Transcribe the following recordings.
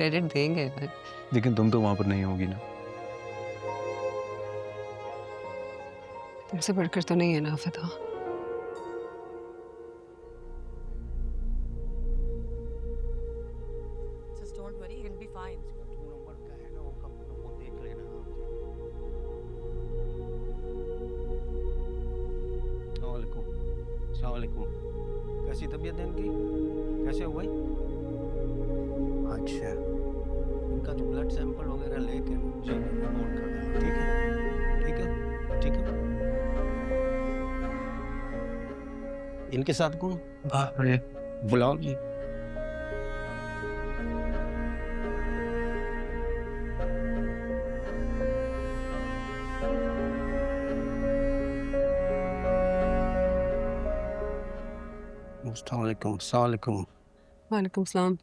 Credit देंगे भाई। लेकिन तुम तो वहां पर नहीं होगी ना। तुमसे बढ़कर तो नहीं है ना फता। Just don't worry, you'll be fine. Number का है ना, वो कब वो देख लेना आप। अस्सलाम वालेकुम। कैसी तबीयत है इनकी? कैसे हो भाई? अच्छा, इनका जो ब्लड सैंपल वगैरह लेके मुझे रिपोर्ट कर देना, ठीक है? ठीक है, ठीक है। इनके साथ कौन? बुलाओ जी। अस्सलाम वालेकुम। अस्सलाम वालेकुम। वालेकुम सलाम।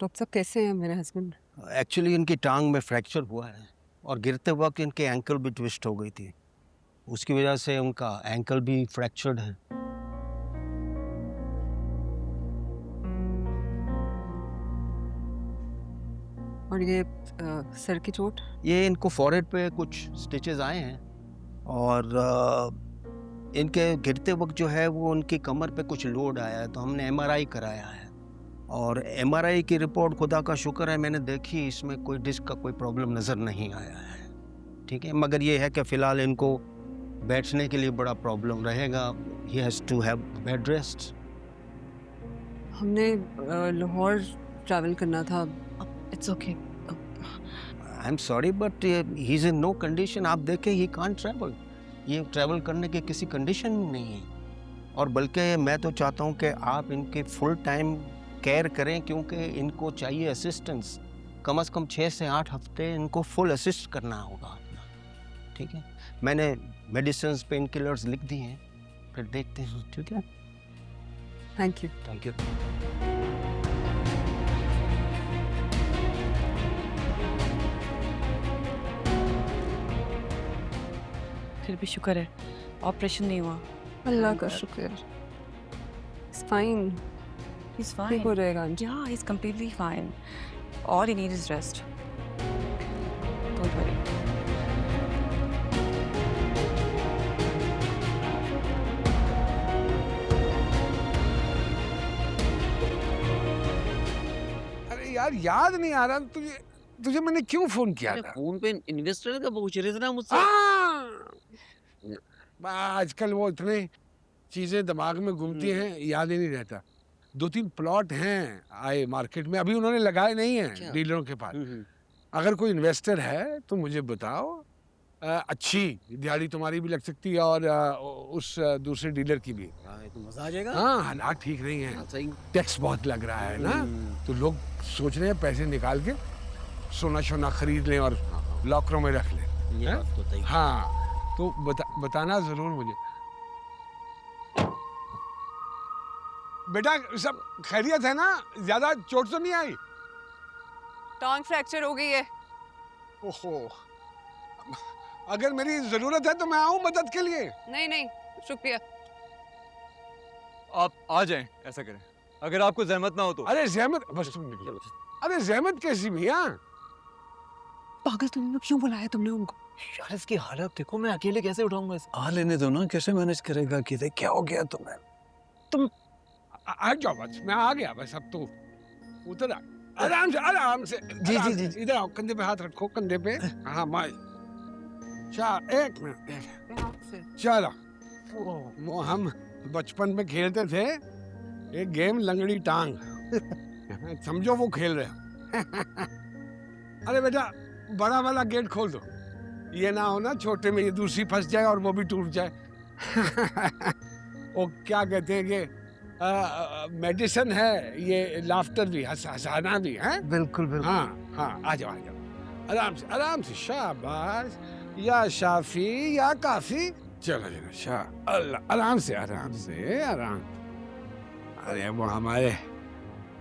डॉक्टर साहब कैसे हैं मेरे हस्बैंड? एक्चुअली इनकी टांग में फ्रैक्चर हुआ है और गिरते वक्त इनके एंकल भी ट्विस्ट हो गई थी, उसकी वजह से उनका एंकल भी फ्रैक्चर्ड है। और ये सर की चोट? ये इनको फॉरहेड पे कुछ स्टिचेस आए हैं और इनके गिरते वक्त जो है वो उनकी कमर पे कुछ लोड आया है, तो हमने एमआरआई कराया है और एमआरआई की रिपोर्ट खुदा का शुक्र है मैंने देखी, इसमें कोई डिस्क का कोई प्रॉब्लम नज़र नहीं आया है, ठीक है। मगर ये है कि फ़िलहाल इनको बैठने के लिए बड़ा प्रॉब्लम रहेगा। He has to have bed rest. हमने लाहौर ट्रैवल करना था। It's okay. I am sorry but he is in no condition. आप देखें ही कांट ट्रैवल, ये ट्रैवल करने की किसी कंडीशन में नहीं है। और बल्कि मैं तो चाहता हूँ कि आप इनके फुल टाइम केयर करें, क्योंकि इनको चाहिए असिस्टेंस। कम से कम 6 से 8 हफ्ते इनको फुल असिस्ट करना होगा अपना, ठीक है। मैंने मेडिसिन पेन किलर्स लिख दी हैं, फिर देखते हैं, ठीक है। Thank you. Thank you. फिर भी शुक्र है ऑपरेशन नहीं हुआ। अल्लाह का शुक्र। It's fine. He's ठीक fine. हो जाएगा aunty. Yeah, he's completely fine. All he needs is rest. Don't worry. अरे यार याद नहीं आ रहा तुझे, तुझे मैंने क्यों फोन किया अरे था? फोन पे इन्वेस्टर का पूछ रहे थे ना मुझसे। आजकल वो इतने चीजें दिमाग में घूमती हैं, याद ही नहीं रहता। 2-3 प्लॉट हैं आए मार्केट में, अभी उन्होंने लगाए नहीं हैं डीलरों के पास। अगर कोई इन्वेस्टर है तो मुझे बताओ। अच्छी दिहाड़ी तुम्हारी भी लग सकती है और उस दूसरे डीलर की भी। तो मजा आ जाएगा। हाँ, हालात ठीक नहीं है, सही। टैक्स बहुत लग रहा है ना, तो लोग सोच रहे हैं पैसे निकाल के सोना शोना खरीद लें और लॉकरों में रख लें। ये बात तो सही। हाँ, तो बताना जरूर मुझे। बेटा सब खैरियत है ना? ज्यादा चोट तो नहीं आई? टांग फ्रैक्चर हो गई है। ओहो, अगर मेरी जरूरत है तो मैं आऊं मदद के लिए। नहीं नहीं शुक्रिया। आप आ जाएं, ऐसा करें अगर आपको जहमत ना हो तो। अरे जहमत, बस तुम निकलो। अरे जहमत कैसी मियां? पागल तुमने क्यों बुलाया तुमने उनको? यार इसकी हालत देखो, मैं अकेले कैसे उठाऊंगा इसे? आ लेने दो ना, कैसे मैनेज करेगा? कि क्या हो गया तुम्हें? तुम आ जाओ, बस मैं आ गया, बस अब तो उतर आ। आराम से आराम से। जी, आराम जी, से। जी। इधर आओ, कंधे पे हाथ रखो, कंधे पे। हाँ माई। एक मिनट। चलो, वो हम बचपन में खेलते थे एक गेम, लंगड़ी टांग। समझो वो खेल रहे हो। अरे बेटा, बड़ा वाला गेट खोल दो, ये ना हो ना छोटे में ये दूसरी फंस जाए और वो भी टूट जाए। वो क्या कहते हैं कि मेडिसिन है ये, लाफ्टर भी, हंसाना भी है। बिल्कुल बिल्कुल। हाँ हाँ, आ जाओ आ जाओ, आराम से। शाबाश, या शाफी या काफी। चलो चलो, अल्लाह, आराम से आराम। अरे वो हमारे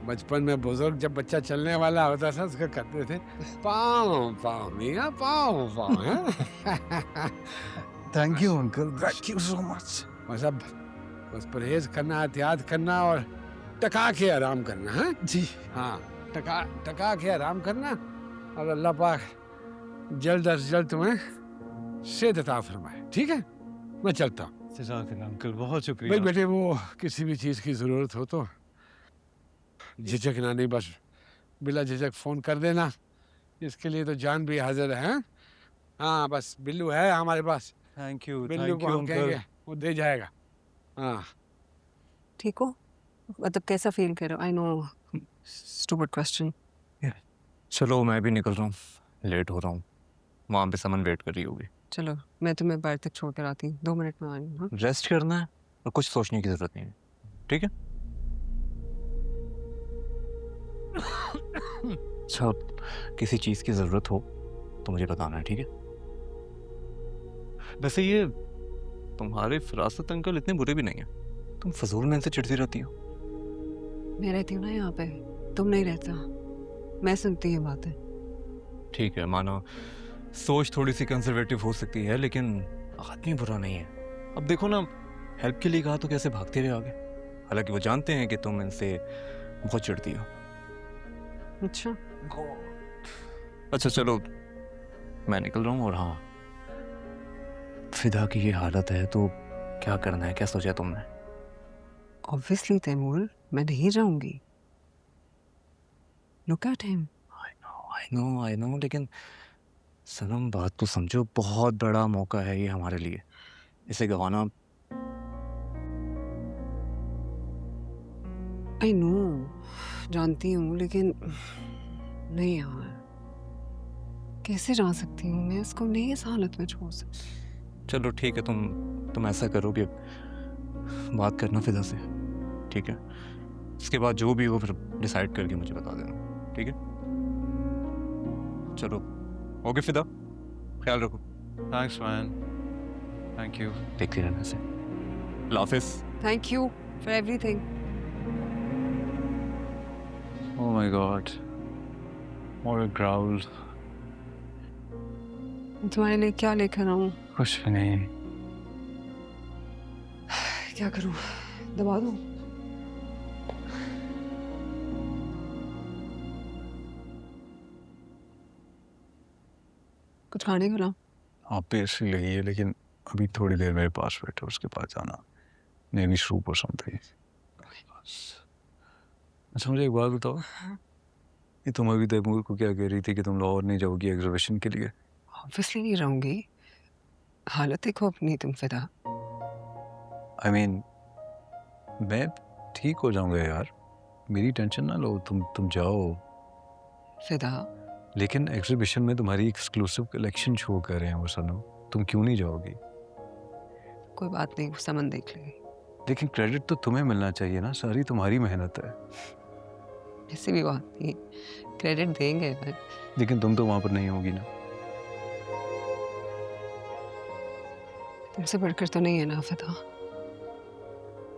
बचपन में बुजुर्ग जब बच्चा चलने वाला होता था उसका कहते थे पाँव पाँव मियाँ, पाँव है। Thank you uncle, thank you so much. बस परहेज करना, एहतियात करना और टका के आराम करना है। जी हाँ, टका टका के आराम करना और अल्लाह पाक जल्द अज जल्द तुम्हें सेहत अता फरमाए। ठीक है, मैं चलता हूँ। जज़ाकल्लाह अंकल, बहुत भाई शुक्रिया। बेटे, वो किसी भी चीज़ की ज़रूरत हो तो झिझकना नहीं, बस बिला झिझक फ़ोन कर देना। इसके लिए तो जान भी हाजिर है। हाँ, बस बिल्लू है हमारे पास, थैंक यू बिल्लू को हम कहेंगे, वो दे जाएगा। हाँ, ठीक हो? मतलब कैसा फील कर रहे हो? I know stupid question. चलो मैं भी निकल रहा हूँ, लेट हो रहा हूँ। वहाँ पे समन वेट कर रही होगी। चलो मैं तुम्हें बाहर तक छोड़ कर आती हूँ, 2 मिनट में आ रही हूँ। हाँ? रेस्ट करना है और कुछ सोचने की ज़रूरत नहीं है, ठीक है? अच्छा, किसी चीज़ की ज़रूरत हो तो मुझे बताना है, ठीक है? वैसे ये तुम्हारे फिरासत अंकल इतने बुरे भी नहीं हैं। तुम फजूल में इनसे चिढ़ती रहती हो। मैं रहती हूँ ना यहाँ पे, तुम नहीं रहता। मैं सुनती ये बातें। ठीक है, मानो सोच थोड़ी सी कंजर्वेटिव हो सकती है, लेकिन आदमी बुरा नहीं है। अब देखो ना, हेल्प के लिए कहा तो कैसे भागते हुए आगे, हालांकि वो जानते हैं कि तुम इनसे बहुत चिढ़ती हो। अच्छा, अच्छा चलो, मैं निकल रहा हूँ। और हाँ, फिदा की ये हालत है तो क्या करना है, क्या सोचा तुमने? ऑब्वियसली तैमूर, मैं नहीं जाऊंगी। Look at him. I know, लेकिन सनम बात तो समझो, बहुत बड़ा मौका है ये हमारे लिए। इसे गंवाना। आई नो, जानती हूँ, लेकिन नहीं यार, कैसे जा सकती हूँ मैं? उसको नहीं इस हालत में छोड़ सकती। चलो ठीक है, तुम ऐसा करो कि बात करना फिदा से, ठीक है? इसके बाद जो भी हो फिर डिसाइड करके मुझे बता देना, ठीक है? चलो, ओके फिदा, ख्याल रखो। Thanks man, thank you. देखते रहना से। अल्लाह हाफिज़। Thank you for everything. Oh my God, what a growl. तुम्हारे लिए क्या लेकर आऊँ? कुछ भी नहीं। क्या करूँ? दबा दूँ? कुछ खाने को लाऊं? आप पे ऐसी लगी है, लेकिन अभी थोड़ी देर मेरे पास बैठो, उसके पास जाना। नेवी सूप और समथिंग। अच्छा मुझे एक बात बताओ, ये तुम अभी तैमूर को क्या कह रही थी कि तुम लाहौर नहीं जाओगी एग्जीबिशन के लिए? ऑब्वियसली नहीं रहूंगी। हालत देखो अपनी तुम फिदा। आई मीन मैं ठीक हो जाऊंगा यार, मेरी टेंशन ना लो, तुम जाओ। फिदा, लेकिन एग्जीबिशन में तुम्हारी एक्सक्लूसिव कलेक्शन शो कर रहे हैं वो सनम, तुम क्यों नहीं जाओगी? कोई बात नहीं, समन देख लेगी। लेकिन क्रेडिट तो तुम्हें मिलना चाहिए ना, सारी तुम्हारी मेहनत है। ऐसी भी बात नहीं, क्रेडिट देंगे पर लेकिन तुम तो वहां पर नहीं होगी ना। तुमसे बढ़कर तो नहीं है ना फिदा।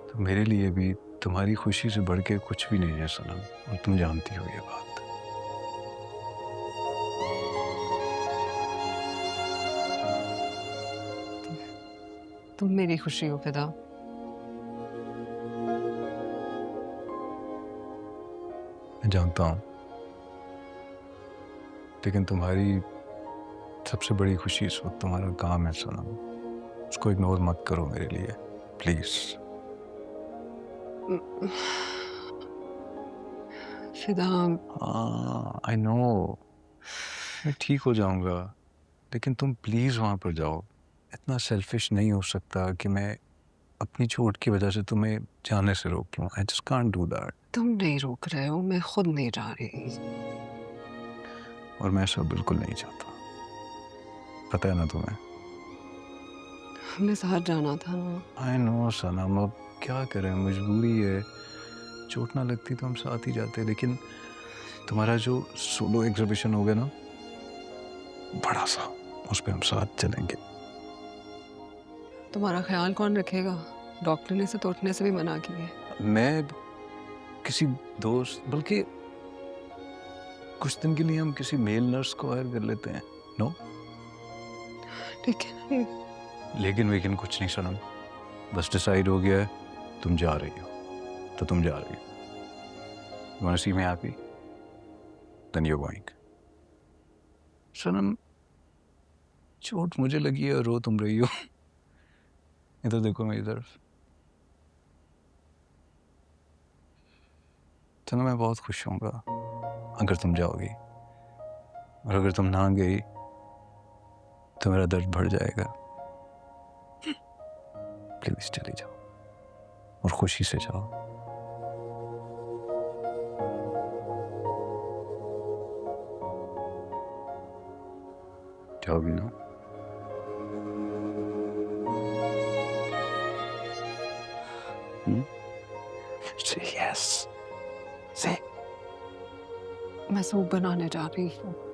तो मेरे लिए भी तुम्हारी खुशी से बढ़ के कुछ भी नहीं है सनम, और तुम जानती हो ये बात। तुम मेरी खुशी हो फिदा। मैं जानता हूँ, लेकिन तुम्हारी सबसे बड़ी खुशी इस वक्त तुम्हारा काम है सनम, उसको इग्नोर मत करो मेरे लिए प्लीज। फिदा, हाँ आई नो, मैं ठीक हो जाऊंगा, लेकिन तुम प्लीज वहां पर जाओ। इतना सेल्फिश नहीं हो सकता कि मैं अपनी चोट की वजह से तुम्हें जाने से रोकूं। I just can't do that. तुम नहीं रोक रहे हो, मैं खुद नहीं जा रही। और मैं सब बिल्कुल नहीं चाहता, पता है ना तुम्हें। हमें साथ जाना था ना। आई नो सनम, अब क्या करें, मजबूरी है। चोट ना लगती तो हम साथ ही जाते, लेकिन तुम्हारा जो सोलो एग्जीबिशन होगा ना बड़ा सा, उस पर हम साथ चलेंगे। तुम्हारा ख्याल कौन रखेगा? डॉक्टर ने से तो उठने से भी मना किया है। मैं किसी दोस्त, बल्कि कुछ दिन के लिए हम किसी मेल नर्स को हायर कर लेते हैं। नो ठीक है ना? लेकिन कुछ नहीं सनम, बस डिसाइड हो गया है, तुम जा रही हो तो तुम जा रही हो। You wanna see me happy? then you're going. सनम, चोट मुझे लगी है और रो तुम रही हो। इधर देखो मेरी तरफ। सनम, मैं बहुत खुश होऊंगा अगर तुम जाओगी, और अगर तुम ना गई तो मेरा दर्द बढ़ जाएगा। प्लीज चली जाओ और खुशी से जाओ। जाओगी ना? Say yes. Say. मैं सूप बनाने जा रही हूँ।